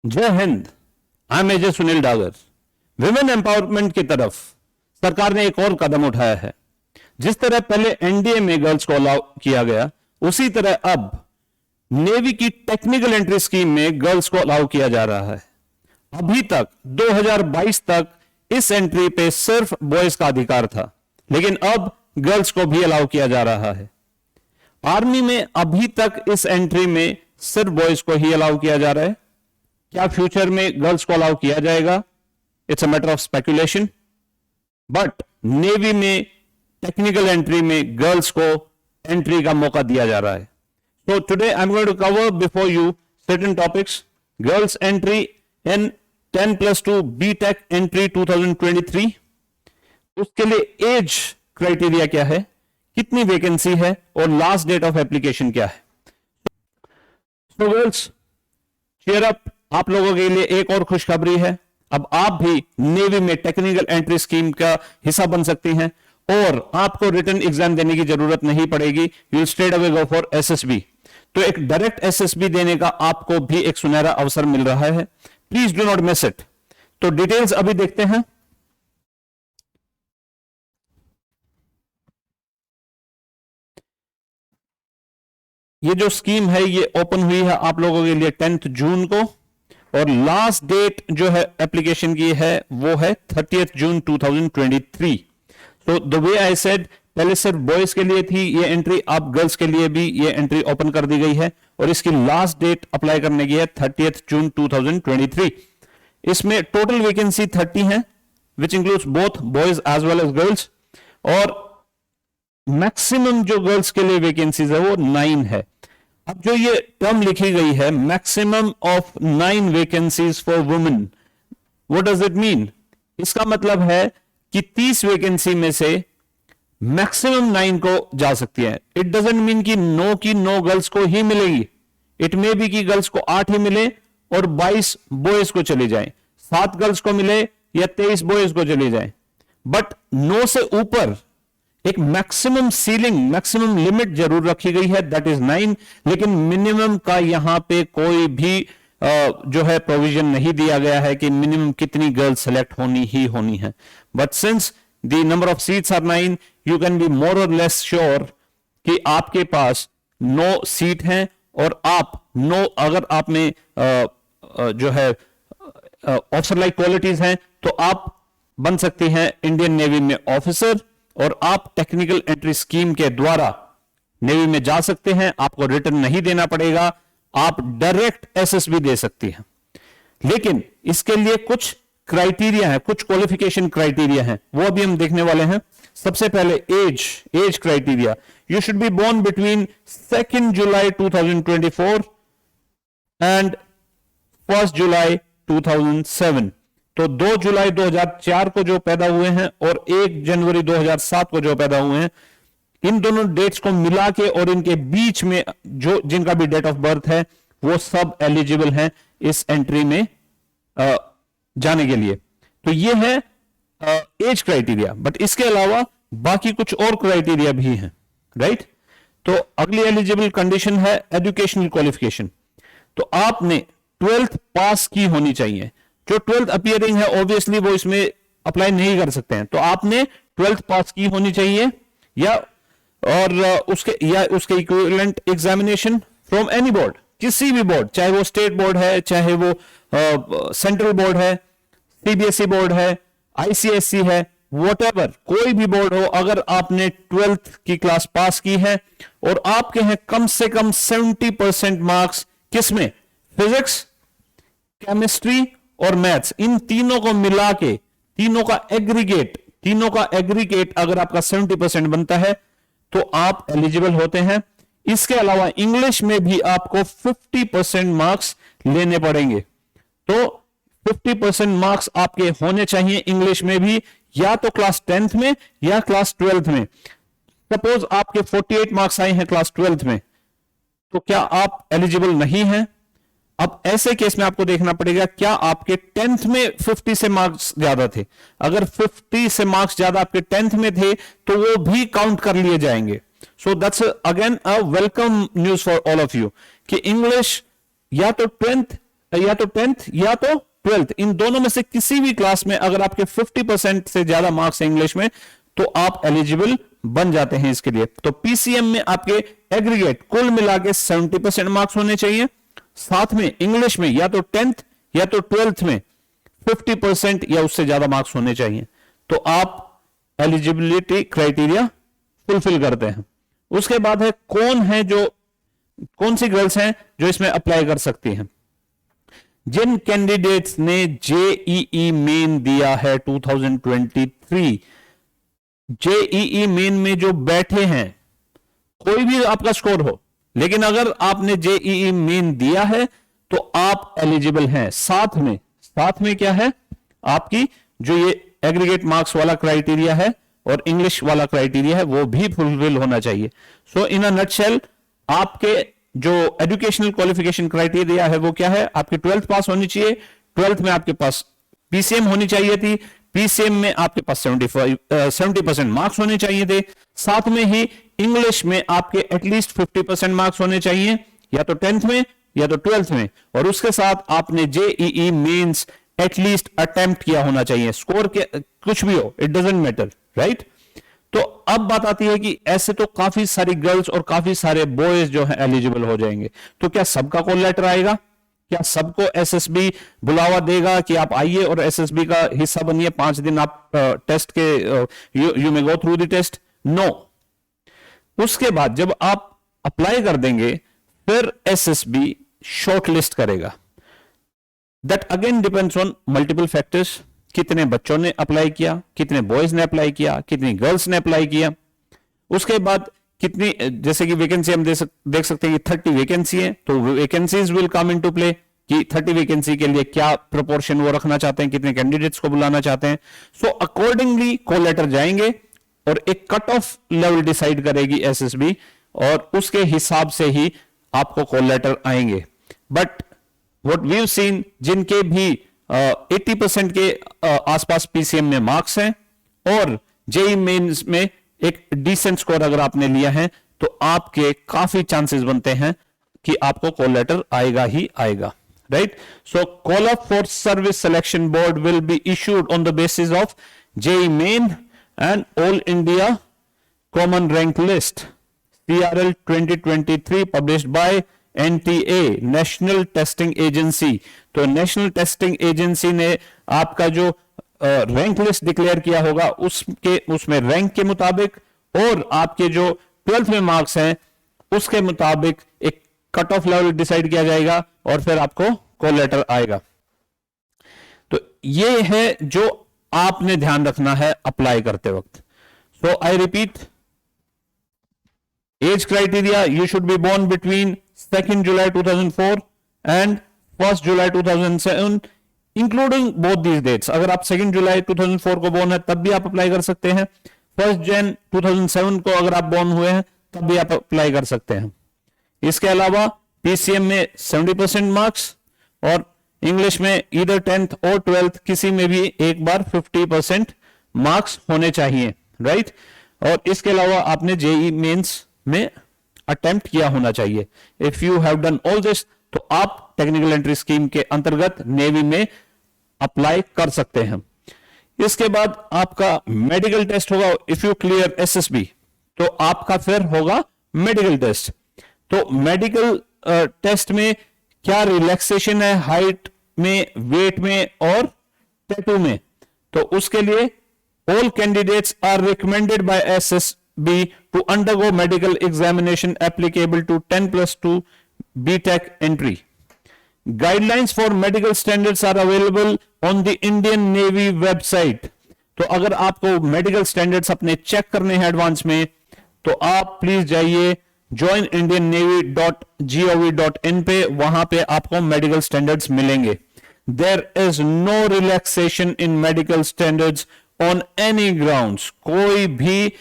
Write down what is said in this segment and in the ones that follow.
जय हिंद। I am major Sunil Dagar. Women empowerment की तरफ सरकार ने एक और कदम उठाया है। जिस तरह पहले एनडीए में गर्ल्स को अलाउ किया गया, उसी तरह अब नेवी की टेक्निकल एंट्री स्कीम में गर्ल्स को अलाउ किया जा रहा है। अभी तक 2022 तक इस एंट्री पे सिर्फ बॉयज का अधिकार था, लेकिन अब गर्ल्स को भी अलाउ किया जा रहा है। आर्मी में अभी तक इस एंट्री में सिर्फ बॉयज को ही अलाउ किया जा रहा है। क्या फ्यूचर में गर्ल्स को अलाउ किया जाएगा? It's a matter of speculation. But navy में टेक्निकल एंट्री में गर्ल्स को एंट्री का मौका दिया जा रहा है। So today I'm going to cover before you certain topics. Girls entry in 10+2 BTech entry 2023. उसके लिए एज क्राइटेरिया क्या है, कितनी वैकेंसी है और लास्ट डेट ऑफ एप्लीकेशन क्या है। So girls, cheer up, आप लोगों के लिए एक और खुशखबरी है। अब आप भी नेवी में टेक्निकल एंट्री स्कीम का हिस्सा बन सकती हैं और आपको रिटन एग्जाम देने की जरूरत नहीं पड़ेगी। You will straight away go for SSB. तो एक डायरेक्ट एसएसबी देने का आपको भी एक सुनहरा अवसर मिल रहा है। Please do not miss it. तो डिटेल्स अभी देखते हैं। ये जो स्कीम है ये ओपन हुई है आप लोगों के लिए 10 जून को और लास्ट डेट जो है एप्लीकेशन की है वो है 30 जून 2023। तो द वे आई सेड, पहले सिर्फ बॉयज के लिए थी ये एंट्री, अब गर्ल्स के लिए भी ये एंट्री ओपन कर दी गई है और इसकी लास्ट डेट अप्लाई करने की है 30 जून 2023। इसमें टोटल वैकेंसी 30 है, which includes both boys as well as girls, और मैक्सिमम जो गर्ल्स के लिए वैकेंसीज है वो 9 है। अब जो ये टर्म लिखी गई है maximum of 9 vacancies for women, what does it mean? इसका मतलब है कि 30 वैकेंसी में से मैक्सिमम 9 को जा सकती है। इट डजंट मीन कि नो गर्ल्स को ही मिलेगी। इट मे बी कि गर्ल्स को 8 ही मिले और 22 बॉयज को चली जाए, 7 गर्ल्स को मिले या 23 बॉयज को चली जाए। बट 9 से ऊपर एक मैक्सिमम सीलिंग, मैक्सिमम लिमिट जरूर रखी गई है, दैट इज 9, लेकिन मिनिमम का यहां पे कोई भी जो है प्रोविजन नहीं दिया गया है कि मिनिमम कितनी गर्ल्स सेलेक्ट होनी ही होनी है। But since the number of seats are 9, you can be more or less sure कि आपके पास 9 सीट हैं और आप 9, अगर आप में जो है ऑफिसर लाइक क्वालिटीज हैं तो आप बन सकती हैं इंडियन नेवी में ऑफिसर, और आप टेक्निकल एंट्री स्कीम के द्वारा नेवी में जा सकते हैं। आपको रिटर्न नहीं देना पड़ेगा, आप डायरेक्ट एसएसबी दे सकती हैं। लेकिन इसके लिए कुछ क्राइटेरिया है, कुछ क्वालिफिकेशन क्राइटेरिया है, वो अभी हम देखने वाले हैं। सबसे पहले age criteria, you should be born between 2 July 2024 and 1 July 2007। तो 2 जुलाई 2004 को जो पैदा हुए हैं और 1 जनवरी 2007 को जो पैदा हुए हैं, इन दोनों डेट्स को मिला के और इनके बीच में जो जिनका भी डेट ऑफ बर्थ है वो सब एलिजिबल हैं इस एंट्री में जाने के लिए। तो ये है एज क्राइटेरिया। बट इसके अलावा बाकी कुछ और क्राइटेरिया भी हैं, राइट? तो अगली एलिजिबल कंडीशन है एजुकेशनल क्वालिफिकेशन। तो आपने 12th पास की होनी चाहिए। जो 12th अपीयरिंग है ऑब्वियसली वो इसमें अप्लाई नहीं कर सकते हैं, तो आपने 12th पास की होनी चाहिए या उसके equivalent examination from any board, किसी भी बोर्ड, चाहे वो स्टेट बोर्ड है, चाहे वो सेंट्रल बोर्ड है, सीबीएसई बोर्ड है, आईसीएसई है, व्हाटएवर, कोई भी बोर्ड हो, अगर आपने 12th की क्लास पास की है और आपके हैं कम से कम 70% मार्क्स, किसमें? फिजिक्स, केमिस्ट्री और मैथ्स, इन तीनों को मिला के तीनों का एग्रीगेट अगर आपका 70% बनता है तो आप एलिजिबल होते हैं। इसके अलावा इंग्लिश में भी आपको 50% मार्क्स लेने पड़ेंगे। तो 50% मार्क्स आपके होने चाहिए इंग्लिश में भी, या तो क्लास 10th में या क्लास 12th में। सपोज आपके 48 मार्क्स आए हैं क्लास 12th में, तो क्या आप एलिजिबल नहीं हैं? अब ऐसे केस में आपको देखना पड़ेगा क्या आपके 10th में 50 से मार्क्स ज्यादा थे। अगर 50 से मार्क्स ज्यादा आपके 10th में थे तो वो भी काउंट कर लिए जाएंगे। So that's again a welcome news for all of you कि इंग्लिश या तो 10th या तो 10th या तो 12th, इन दोनों में से किसी भी क्लास में अगर आपके 50% से ज्यादा मार्क्स हैं इंग्लिश में तो आप एलिजिबल बन जाते हैं इसके लिए। तो पीसीएम में आपके एग्रीगेट कुल मिला के 70% मार्क्स होने चाहिए, साथ में इंग्लिश में या तो 10th या तो 12th में 50% या उससे ज्यादा मार्क्स होने चाहिए, तो आप एलिजिबिलिटी क्राइटेरिया फुलफिल करते हैं। उसके बाद है कौन सी गर्ल्स हैं जो इसमें अप्लाई कर सकती हैं। जिन कैंडिडेट्स ने जेईई मेन दिया है 2023, जेईई मेन में जो बैठे हैं, कोई भी आपका स्कोर हो, लेकिन अगर आपने जेईई मेन दिया है तो आप एलिजिबल हैं। साथ में क्या है, आपकी जो ये एग्रीगेट मार्क्स वाला क्राइटेरिया है और इंग्लिश वाला क्राइटेरिया है वो भी फुलफिल होना चाहिए। सो इन अ नटशेल आपके जो एजुकेशनल क्वालिफिकेशन क्राइटेरिया है वो क्या है, आपकी 12th पास होनी चाहिए, 12th में आपके पास पीसीएम होनी चाहिए थी, पीसीएम में आपके पास 70% मार्क्स होने चाहिए थे, साथ में ही इंग्लिश में आपके एटलीस्ट 50% मार्क्स होने चाहिए, या तो 10th में या तो 12th में, और उसके साथ आपने जेईई मेंस एटलीस्ट अटेम्प्ट किया होना चाहिए। स्कोर के कुछ भी हो, इट डजंट मैटर, राइट। तो अब बात आती है कि ऐसे तो काफी सारी गर्ल्स और काफी सारे बॉयज जो है एलिजिबल हो जाएंगे, तो क्या सबका कॉल लेटर आएगा? क्या सबको एसएसबी बुलावा देगा कि आप आइए और एसएसबी का हिस्सा बनिए, 5 दिन आप टेस्ट के you may go through the test? No. उसके बाद जब आप अप्लाई कर देंगे फिर एसएसबी शॉर्टलिस्ट करेगा। That again depends on multiple factors. कितने बच्चों ने अप्लाई किया, कितने बॉयज ने अप्लाई किया, कितनी गर्ल्स ने अप्लाई किया, उसके बाद कितनी, जैसे कि वैकेंसी हम देख सकते हैं कि 30 वैकेंसी है, तो vacancies will come into play कि 30 वैकेंसी के लिए क्या प्रोपोर्शन वो रखना चाहते हैं, कितने कैंडिडेट्स को बुलाना चाहते हैं। सो अकॉर्डिंगली कॉल लेटर जाएंगे और एक कट ऑफ लेवल डिसाइड करेगी एसएसबी, और उसके हिसाब से ही आपको कॉल लेटर आएंगे। But what we have seen, जिनके भी 80% के आसपास पीसीएम में मार्क्स हैं और जेईई मेंस में एक डिसेंट स्कोर अगर आपने लिया है, तो आपके काफी चांसेस बनते हैं कि आपको कॉल लेटर आएगा ही आएगा, right. So call up for service selection board will be issued on the basis of JEE main and all India common rank list CRL 2023 published by NTA national testing agency. तो national testing agency ने आपका जो rank list declare किया होगा उसमें rank के मुताबिक और आपके जो 12th में मार्क्स हैं उसके मुताबिक एक कट ऑफ लेवल डिसाइड किया जाएगा और फिर आपको कॉल लेटर आएगा। तो ये है जो आपने ध्यान रखना है अप्लाई करते वक्त। So I repeat, age criteria, you should be born between 2nd July 2004 and 1st July 2007 including both these dates। अगर आप 2nd July 2004 को born है तब भी आप अप्लाई कर सकते हैं, 1st Jan 2007 को अगर आप born हुए हैं तब भी आप अप्लाई कर सकते हैं। इसके अलावा पीसीएम में 70% मार्क्स और इंग्लिश में इधर 10th और 12th किसी में भी एक बार 50% मार्क्स होने चाहिए, राइट। और इसके अलावा आपने जेईई मेंस में अटेम्प्ट किया होना चाहिए। If you have done all this, तो आप टेक्निकल एंट्री स्कीम के अंतर्गत नेवी में अप्लाई कर सकते हैं। इसके बाद आपका मेडिकल टेस्ट होगा। इफ यू क्लियर एसएसबी तो आपका फिर होगा मेडिकल टेस्ट। तो मेडिकल टेस्ट में क्या रिलैक्सेशन है हाइट में, वेट में और टैटू में, तो उसके लिए all candidates are recommended by SSB to undergo medical examination applicable to 10+2 BTech entry. Guidelines for medical standards are available on the Indian Navy website. तो अगर आपको मेडिकल स्टैंडर्ड्स अपने चेक करने हैं एडवांस में, तो आप प्लीज जाइए joinindiannavy.gov.in पे, वहां पे आपको मेडिकल स्टैंडर्ड्स मिलेंगे। There is no relaxation in medical standards on any grounds। कोई भी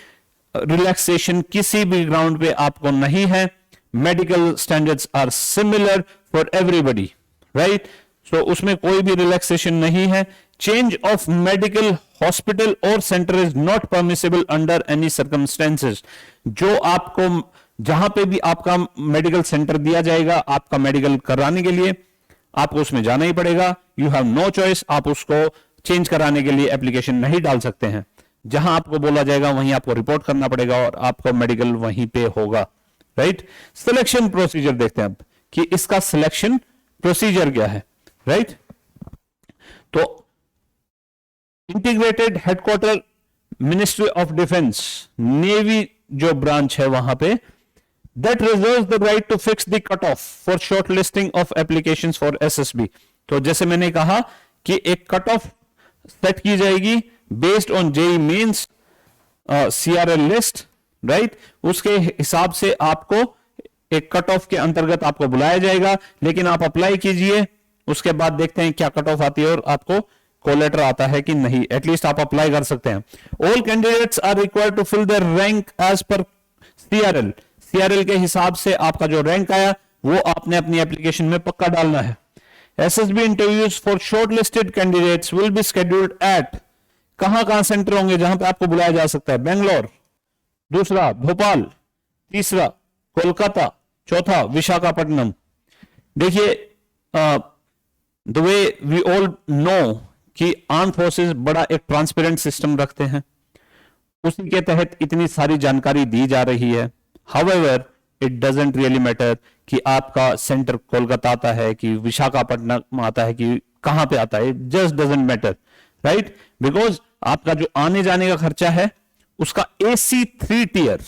रिलैक्सेशन किसी भी ग्राउंड पे आपको नहीं है। Medical standards are similar for everybody, right. So उसमें कोई भी रिलैक्सेशन नहीं है। चेंज ऑफ मेडिकल हॉस्पिटल और centre is not permissible under any circumstances. जो आपको जहां पे भी आपका मेडिकल सेंटर दिया जाएगा आपका मेडिकल कराने के लिए, आपको उसमें जाना ही पड़ेगा। यू हैव नो चॉइस, आप उसको चेंज कराने के लिए एप्लीकेशन नहीं डाल सकते हैं। जहां आपको बोला जाएगा वहीं आपको रिपोर्ट करना पड़ेगा और आपको मेडिकल वहीं पे होगा, राइट। सिलेक्शन प्रोसीजर देखते हैं अब कि इसका सिलेक्शन प्रोसीजर क्या है, राइट। तो integrated headquarter ministry of defence, navy जो ब्रांच है वहां पे, that reserves the right to fix the cut off for short listing of applications for SSB. तो जैसे मैंने कहा कि एक कट ऑफ सेट की जाएगी based on JEE mains CRL list, right. उसके हिसाब से आपको एक कट ऑफ के अंतर्गत आपको बुलाया जाएगा, लेकिन आप अप्लाई कीजिए, उसके बाद देखते हैं क्या कट ऑफ आती है और आपको कॉल लेटर आता है कि नहीं। एटलीस्ट आप अप्लाई कर सकते हैं। All candidates are required to fill their rank as per CRL. CRL के हिसाब से आपका जो रैंक आया वो आपने अपनी एप्लीकेशन में पक्का डालना है। SSB interviews for shortlisted candidates will be scheduled at, कहां सेंटर होंगे जहां पे आपको बुलाया जा सकता है? बेंगलोर, दूसरा भोपाल, तीसरा कोलकाता, चौथा विशाखापट्टनम। देखिए the way we all know कि आर्म फोर्सेस बड़ा एक ट्रांसपेरेंट सिस्टम रखते हैं, उसी के तहत इतनी सारी जानकारी दी जा रही है। However it doesn't really matter कि आपका सेंटर कोलकाता आता है कि विशाखापट्टनम आता है कि कहां पे आता है, it just doesn't matter, right. Because आपका जो आने जाने का खर्चा है उसका AC3 टियर,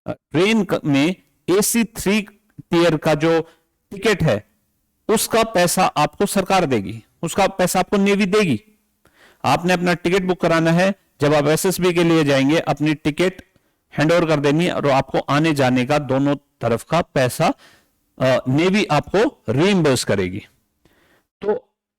ट्रेन में AC3 टियर का जो टिकट है उसका पैसा आपको सरकार देगी, उसका पैसा आपको नेवी देगी। आपने अपना टिकट बुक कराना है, जब आप एसएसबी के लिए जाएंगे अपनी टिकट हैंड ओवर कर देनी है और आपको आने जाने का दोनों तरफ का पैसा नेवी आपको रीइंबर्स करेगी। तो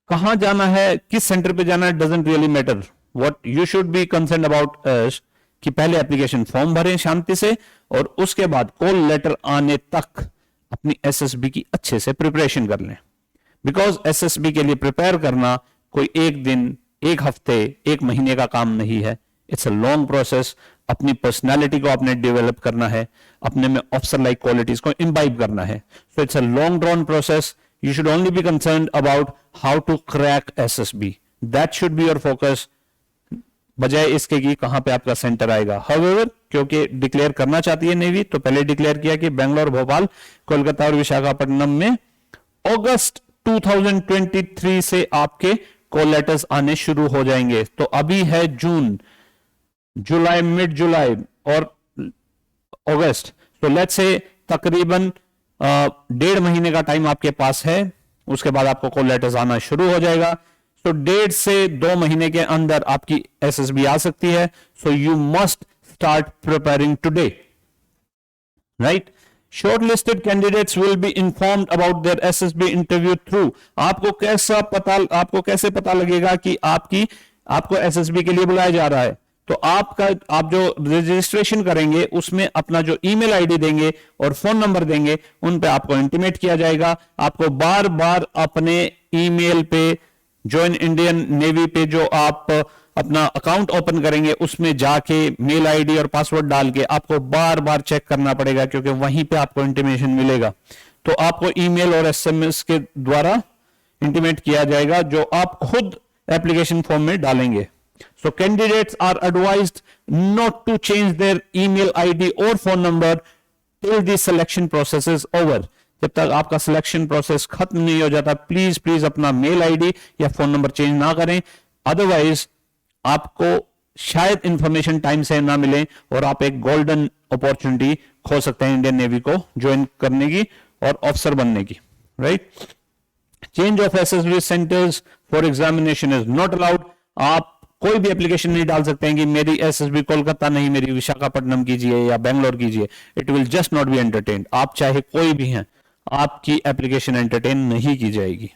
कहां जाना है, किस सेंटर पे जाना है, doesn't really matter. What you should be concern about is कि पहले एप्लीकेशन फॉर्म भरें शांति से और उसके बाद कॉल लेटर आने तक अपनी एसएसबी की अच्छे से प्रिपरेशन कर लें। बिकॉज एसएसबी के लिए प्रिपेयर करना कोई एक दिन, एक हफ्ते, एक महीने का काम नहीं है। It's a long process. अपनी पर्सनालिटी को आपने डेवलप करना है, अपने में ऑफिसर लाइक क्वालिटीज को इंबाइब करना है। So it's a long drawn process. You should only be concerned about how to crack SSB. That should be your focus, बजाय इसके कि कहां पे आपका सेंटर आएगा। However, क्योंकि डिक्लेयर करना चाहती है नेवी, तो पहले डिक्लेयर किया कि बेंगलोर, भोपाल, कोलकाता और विशाखापट्टनम में अगस्त 2023 से आपके कॉल लेटर्स आने शुरू हो जाएंगे। तो अभी है जून, जुलाई, मिड जुलाई और अगस्त, तो लेट्स से तकरीबन 1.5 महीने का टाइम आपके पास है। उसके बाद आपको कॉल लेटर्स आना शुरू हो जाएगा। सो 1.5 से 2 महीने के अंदर आपकी एसएसबी आ सकती है। So you must start preparing today, right. Shortlisted candidates will be informed about their SSB interview through. आपको कैसे पता लगेगा कि आपको एसएसबी के लिए बुलाया जा रहा है? तो आप जो रजिस्ट्रेशन करेंगे उसमें अपना जो ईमेल आईडी देंगे और फोन नंबर देंगे, उन पे आपको इंटीमेट किया जाएगा। आपको बार बार अपने ईमेल पे, जॉइन इंडियन नेवी पे जो आप अपना अकाउंट ओपन करेंगे उसमें जाके मेल आईडी और पासवर्ड डाल के आपको बार बार चेक करना पड़ेगा, क्योंकि वहीं पे आपको इंटीमेशन मिलेगा। तो आपको ईमेल और एसएमएस के द्वारा इंटीमेट किया जाएगा, जो आप खुद एप्लीकेशन फॉर्म में डालेंगे। So candidates are advised not to change their email ID or phone number till the selection process is over. जब तक आपका सिलेक्शन प्रोसेस खत्म नहीं हो जाता, प्लीज अपना मेल आईडी या फोन नंबर चेंज ना करें। अदरवाइज आपको शायद इंफॉर्मेशन टाइम से ना मिले और आप एक गोल्डन अपॉर्चुनिटी खो सकते हैं इंडियन नेवी को ज्वाइन करने की और ऑफिसर बनने की, right. Change of SSB centres for examination is not allowed. आप कोई भी एप्लीकेशन नहीं डाल सकते हैं कि मेरी एसएसबी कोलकाता नहीं, मेरी विशाखापट्टनम कीजिए या बेंगलोर कीजिए। It will just not be entertained. आप चाहे कोई भी हैं, आपकी एप्लीकेशन एंटरटेन नहीं की जाएगी।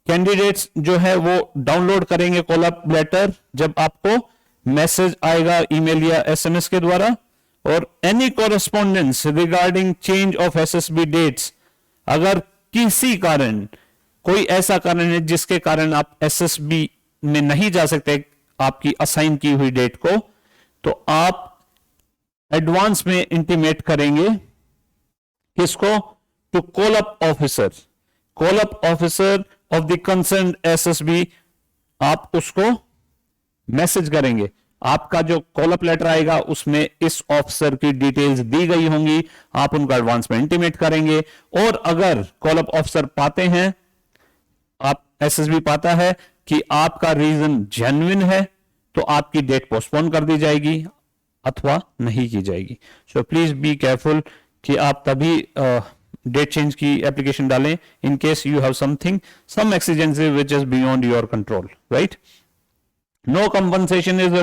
कैंडिडेट्स जो है वो डाउनलोड करेंगे कॉल अप लेटर जब आपको मैसेज आएगा ईमेल या एसएमएस के द्वारा। और any correspondence regarding change of SSB dates, अगर किसी कारण, कोई ऐसा कारण है जिसके कारण आप एसएसबी में नहीं जा सकते आपकी असाइन की हुई डेट को, तो आप एडवांस में इंटीमेट करेंगे किसको? To call up officer. Call up officer of the concern SSB, आप उसको मैसेज करेंगे। आपका जो कॉल अप लेटर आएगा उसमें इस ऑफिसर की डिटेल्स दी गई होंगी, आप उनको एडवांस में इंटीमेट करेंगे। और अगर कॉल अप ऑफिसर पाते हैं, आप एसएसबी पाता है कि आपका रीजन जेन्युइन है, तो आपकी डेट पोस्टपोन कर दी जाएगी अथवा नहीं की जाएगी। सो प्लीज बी केयरफुल कि आप तभी डेट चेंज की एप्लीकेशन डालें in case you have something some exigency which is beyond your control, right. No compensation is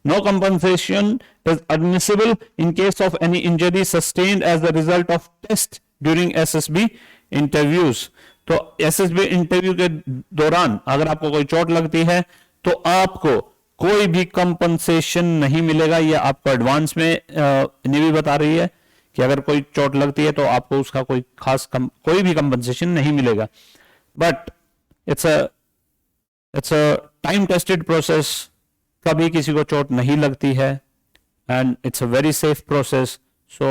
no compensation is admissible in case of any injury sustained as a result of test during SSB interviews. तो SSB interview के दौरान अगर आपको कोई चोट लगती है तो आपको कोई भी कंपनसेशन नहीं मिलेगा। यह आपको एडवांस में नेवी बता रही है कि अगर कोई चोट लगती है तो आपको उसका कोई खास कोई भी कंपनसेशन नहीं मिलेगा। But it's a time tested process, कभी किसी को चोट नहीं लगती है and it's a very safe process. So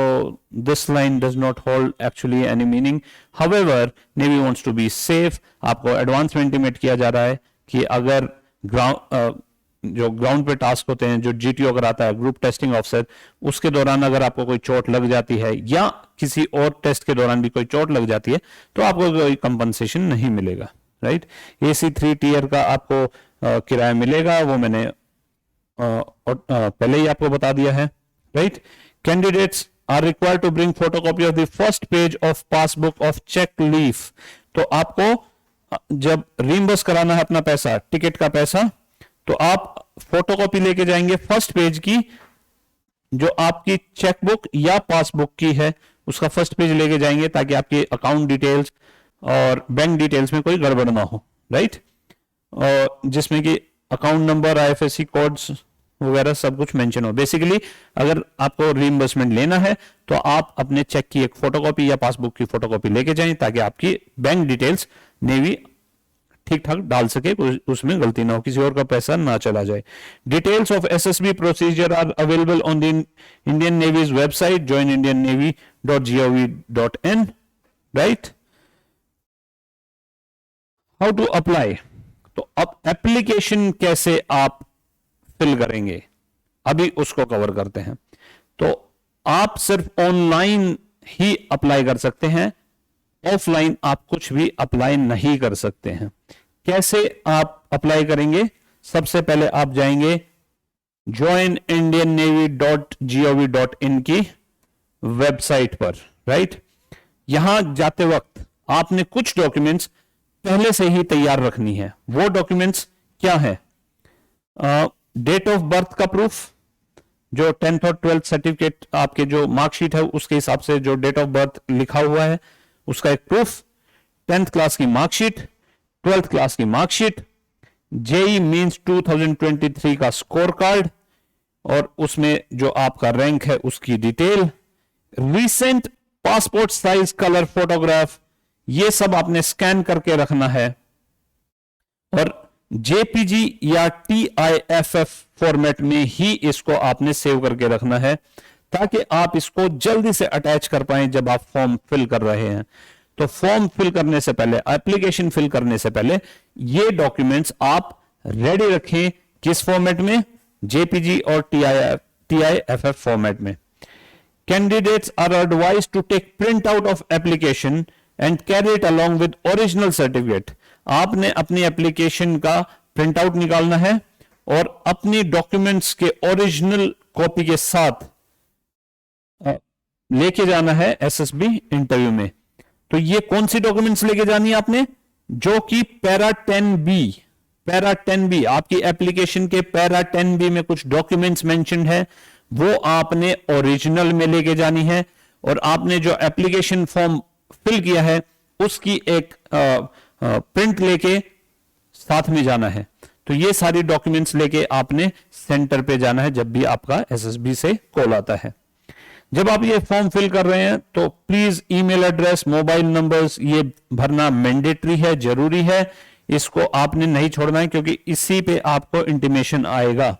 this line does not hold actually any meaning. However navy wants to be safe, आपको एडवांस में इंटीमेट किया जा रहा है कि अगर जो ग्राउंड पे टास्क होते हैं, जो जीटीओ कराता है ग्रुप टेस्टिंग ऑफिसर, उसके दौरान अगर आपको कोई चोट लग जाती है या किसी और टेस्ट के दौरान भी कोई चोट लग जाती है तो आपको कोई कंपनसेशन नहीं मिलेगा, राइट। AC 3 टीयर का आपको किराया मिलेगा, वो मैंने पहले ही आपको बता दिया है, right. Candidates are required to bring photocopy of the first page of passbook of cheque leaf. तो आपको जब रिम्बर्स कराना है अपना पैसा, टिकट का पैसा, तो आप फोटोकॉपी लेके जाएंगे फर्स्ट पेज की, जो आपकी चेकबुक या पासबुक की है उसका फर्स्ट पेज लेके जाएंगे ताकि आपकी अकाउंट डिटेल्स और बैंक डिटेल्स में कोई गड़बड़ ना हो, राइट। और जिसमें कि अकाउंट नंबर, IFSC कोड्स वगैरह सब कुछ मेंशन हो। बेसिकली अगर आपको रीइंबर्समेंट लेना है तो आप अपने चेक की एक फोटोकॉपी या पासबुक की फोटोकॉपी लेके जाएं ताकि आपकी बैंक डिटेल्स नेवी ठीक ठाक डाल सके, उसमें गलती ना हो, किसी और का पैसा ना चला जाए। Details of SSB procedure are available on the Indian navy's website joinindiannavy.gov.in, right. How to apply, तो अब एप्लीकेशन कैसे आप फिल करेंगे अभी उसको कवर करते हैं। तो आप सिर्फ ऑनलाइन ही अप्लाई कर सकते हैं, ऑफलाइन आप कुछ भी अप्लाई नहीं कर सकते हैं। कैसे आप अप्लाई करेंगे? सबसे पहले आप जाएंगे joinindiannavy.gov.in की वेबसाइट पर, राइट। यहां जाते वक्त आपने कुछ डॉक्यूमेंट्स पहले से ही तैयार रखनी है। वो डॉक्यूमेंट्स क्या है? डेट ऑफ बर्थ का प्रूफ, जो 10th और 12th सर्टिफिकेट आपके जो मार्कशीट है उसके हिसाब से जो डेट ऑफ बर्थ लिखा हुआ है उसका एक प्रूफ, 10th क्लास की मार्कशीट, 12th क्लास की मार्कशीट, जेई मींस 2023 का स्कोर कार्ड और उसमें जो आपका रैंक है उसकी detail, recent passport size colour photograph, ये सब आपने स्कैन करके रखना है और JPG या TIFF फॉर्मेट में ही इसको आपने सेव करके रखना है ताकि आप इसको जल्दी से अटैच कर पाएं जब आप फॉर्म फिल कर रहे हैं। तो फॉर्म फिल करने से पहले, एप्लीकेशन फिल करने से पहले ये डॉक्यूमेंट्स आप रेडी रखें। किस फॉर्मेट में? JPG और TIFF फॉर्मेट में। Candidates are advised to take print out of application and carry it along with original certificate. आपने अपनी एप्लीकेशन का प्रिंट आउट निकालना है और अपनी डॉक्यूमेंट्स के ओरिजिनल कॉपी के साथ लेके जाना है SSB इंटरव्यू में। तो ये कौन सी डॉक्यूमेंट्स लेके जानी है आपने? जो कि पैरा 10B आपकी एप्लीकेशन के पैरा 10B में कुछ डॉक्यूमेंट्स मेंशन्ड है, वो आपने ओरिजिनल में लेके जानी है और आपने जो एप्लीकेशन फॉर्म फिल किया है उसकी एक प्रिंट लेके साथ में जाना है। तो ये सारी डॉक्यूमेंट्स लेके आपने सेंटर पे जाना है जब भी आपका SSB से कॉल आता है। जब आप ये फॉर्म फिल कर रहे हैं तो please email address, mobile numbers ये भरना मैंडेटरी है, जरूरी है। इसको आपने नहीं छोड़ना है क्योंकि इसी पे आपको इंटीमेशन आएगा।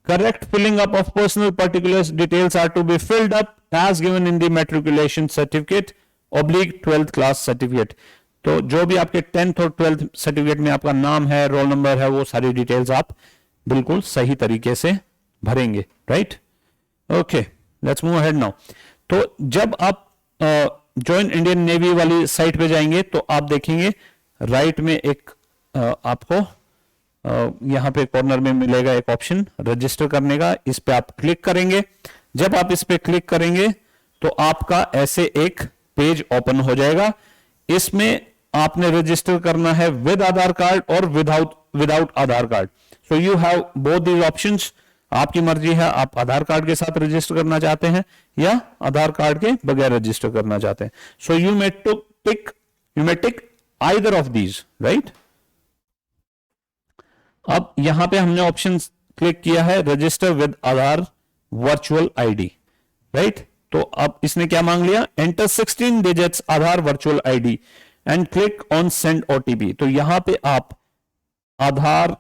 Correct filling up of personal particulars details are to be filled up as given in the matriculation certificate oblique 12th class certificate. तो जो भी आपके 10th और 12th सर्टिफिकेट में आपका नाम है, रोल नंबर है, वो सारी डिटेल्स आप बिल्कुल सही तरीके से भरेंगे, right. Okay, let's move ahead now. तो जब आप जॉइन इंडियन नेवी वाली साइट पे जाएंगे तो आप देखेंगे राइट में एक आपको यहां पे कॉर्नर में मिलेगा एक ऑप्शन रजिस्टर करने का, इस पे आप क्लिक करेंगे। जब आप इस पे क्लिक करेंगे तो आपका ऐसे एक पेज ओपन हो जाएगा। इसमें आपने रजिस्टर करना है विद आधार कार्ड और without Aadhaar card. So you have both these options. आपकी मर्जी है, आप आधार कार्ड के साथ रजिस्टर करना चाहते हैं या आधार कार्ड के बगैर रजिस्टर करना चाहते हैं। So you may tick either of these, right. अब यहां पे हमने ऑप्शन क्लिक किया है register with Aadhaar virtual ID, right. तो अब इसने क्या मांग लिया, enter 16 digits Aadhaar virtual ID and click on send OTP. तो यहां पे आप आधार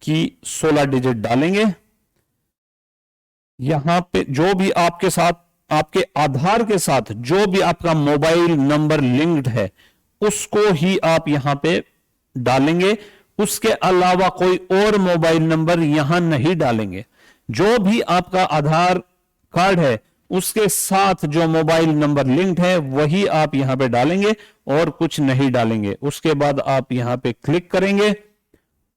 की 16 डिजिट डालेंगे। यहां पे जो भी आपके साथ, आपके आधार के साथ जो भी आपका मोबाइल नंबर लिंक्ड है उसको ही आप यहां पे डालेंगे। उसके अलावा कोई और मोबाइल नंबर यहां नहीं डालेंगे। जो भी आपका आधार कार्ड है उसके साथ जो मोबाइल नंबर लिंक्ड है वही आप यहां पे डालेंगे और कुछ नहीं डालेंगे। उसके बाद आप यहां पे क्लिक करेंगे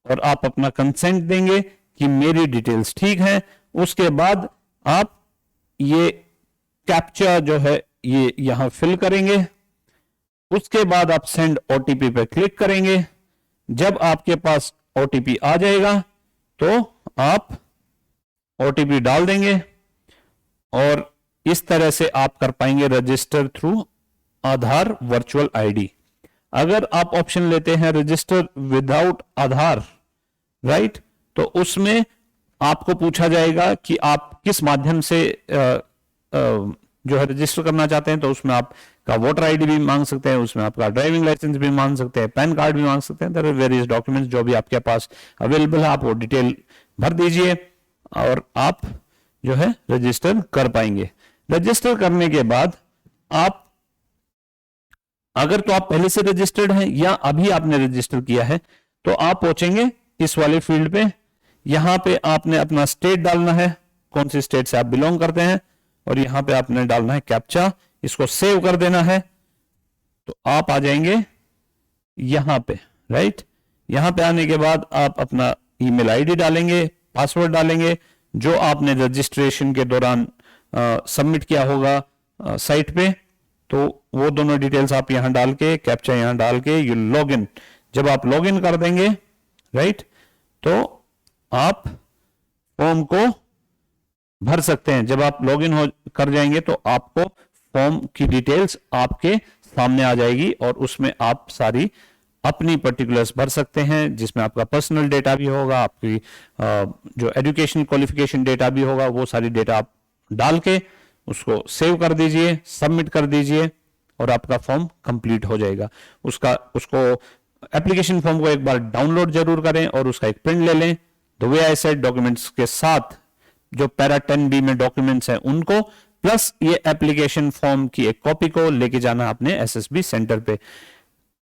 और आप अपना कंसेंट देंगे कि मेरी डिटेल्स ठीक है। उसके बाद आप ये कैप्चा जो है ये यहां फिल करेंगे। उसके बाद आप सेंड ओटीपी पे क्लिक करेंगे। जब आपके पास ओटीपी आ जाएगा तो आप ओटीपी डाल देंगे और इस तरह से आप कर पाएंगे रजिस्टर थ्रू आधार वर्चुअल आईडी। अगर आप ऑप्शन लेते हैं रजिस्टर विदाउट आधार, राइट, तो उसमें आपको पूछा जाएगा कि आप किस माध्यम से जो है रजिस्टर करना चाहते हैं। तो उसमें आपका वोटर आईडी भी मांग सकते हैं, उसमें आपका ड्राइविंग लाइसेंस भी मांग सकते हैं, पैन कार्ड भी मांग सकते हैं। देयर आर वेरियस डॉक्यूमेंट्स जो भी आपके पास अवेलेबल है, आप वो डिटेल भर दीजिए और आप जो है रजिस्टर कर पाएंगे। रजिस्टर करने के बाद आप, अगर तो आप पहले से रजिस्टर्ड हैं या अभी आपने रजिस्टर किया है तो आप पहुंचेंगे इस वाले फील्ड पे। यहां पे आपने अपना स्टेट डालना है, कौन सी स्टेट से आप बिलोंग करते हैं, और यहां पे आपने डालना है कैप्चा, इसको सेव कर देना है। तो आप आ जाएंगे यहां पे, राइट। यहां पे आने के बाद आप अपना ईमेल आईडी डालेंगे, पासवर्ड डालेंगे जो आपने रजिस्ट्रेशन के दौरान सबमिट किया होगा साइट पे। तो वो दोनों डिटेल्स आप यहां डाल के, कैप्चा यहां डाल के यू लॉग इन। जब आप लॉग इन कर देंगे, राइट, तो आप फॉर्म को भर सकते हैं। जब आप लॉगिन हो कर जाएंगे तो आपको फॉर्म की डिटेल्स आपके सामने आ जाएगी और उसमें आप सारी अपनी पर्टिकुलर्स भर सकते हैं, जिसमें आपका पर्सनल डेटा भी होगा, आपकी जो एजुकेशन क्वालिफिकेशन डेटा भी होगा, वो सारी डेटा आप डाल के उसको सेव कर दीजिए, सबमिट कर दीजिए और आपका फॉर्म कंप्लीट हो जाएगा। उसको एप्लीकेशन फॉर्म को एक बार डाउनलोड जरूर करें और उसका एक प्रिंट ले लें। The way I said, documents के साथ जो पैरा 10B में डॉक्यूमेंट्स हैं उनको, प्लस ये एप्लीकेशन फॉर्म की एक कॉपी को लेके जाना अपने एसएसबी सेंटर पे।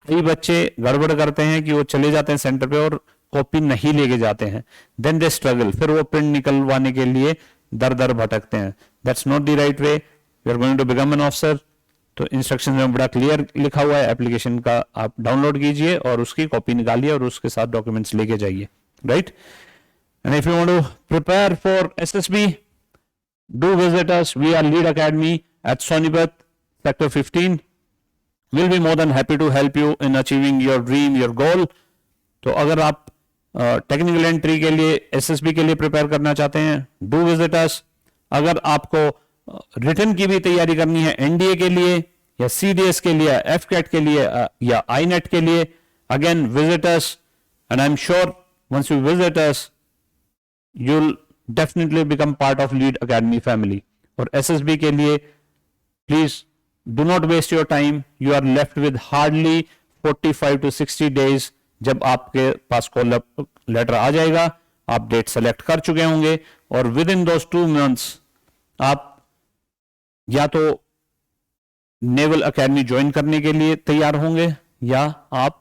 कई बच्चे गड़बड़ करते हैं कि वो चले जाते हैं सेंटर पे और कॉपी नहीं लेके जाते हैं, देन दे स्ट्रगल, फिर वो प्रिंट निकलवाने के लिए दर दर भटकते हैं। That's not the right way. You are going to become an officer, तो इंस्ट्रक्शन में बड़ा क्लियर लिखा हुआ है, एप्लीकेशन का आप डाउनलोड कीजिए और उसकी कॉपी निकालिए और उसके साथ डॉक्यूमेंट्स लेके जाइए, right. And if you want to prepare for SSB, do visit us. We are Lead Academy at Sonipat, Sector 15. We'll be more than happy to help you in achieving your dream, your goal. तो अगर आप technical entry के लिए, SSB के लिए prepare करना चाहते हैं, do visit us. अगर आपको रिटर्न की भी तैयारी करनी है NDA के लिए या CDS के लिए, FCAT के लिए या INET के लिए, again visit us. And I'm sure once you visit us, you'll definitely become part of Lead Academy family. और SSB के लिए please do not waste your time. You are left with hardly 45 to 60 days. जब आपके पास call letter आ जाएगा, आप date select कर चुके होंगे और विद इन दोज 2 months आप या तो नेवल एकेडमी ज्वाइन करने के लिए तैयार होंगे या आप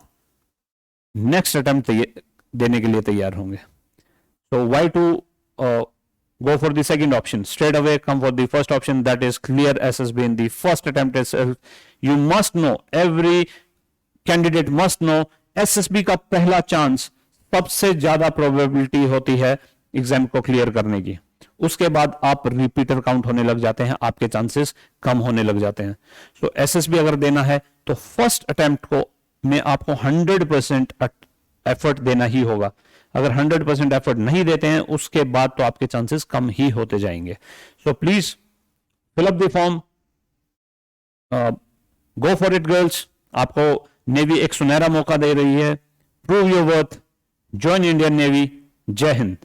नेक्स्ट अटेम्प्ट देने के लिए तैयार होंगे. So why to go for the second option? Straight away come for the first option, that is clear SSB in the first attempt itself. You must know, every candidate must know, SSB का पहला chance सबसे ज्यादा probability होती है exam को clear करने की. उसके बाद आप रिपीटर काउंट होने लग जाते हैं, आपके चांसेस कम होने लग जाते हैं. सो एसएसबी अगर देना है तो फर्स्ट अटेम्प्ट को में आपको 100% एफर्ट देना ही होगा. अगर 100% एफर्ट नहीं देते हैं उसके बाद तो आपके चांसेस कम ही होते जाएंगे. So please fill up the form, go for it girls. आपको नेवी एक सुनहरा मौका दे रही है. Prove your worth, join Indian navy. Jai Hind.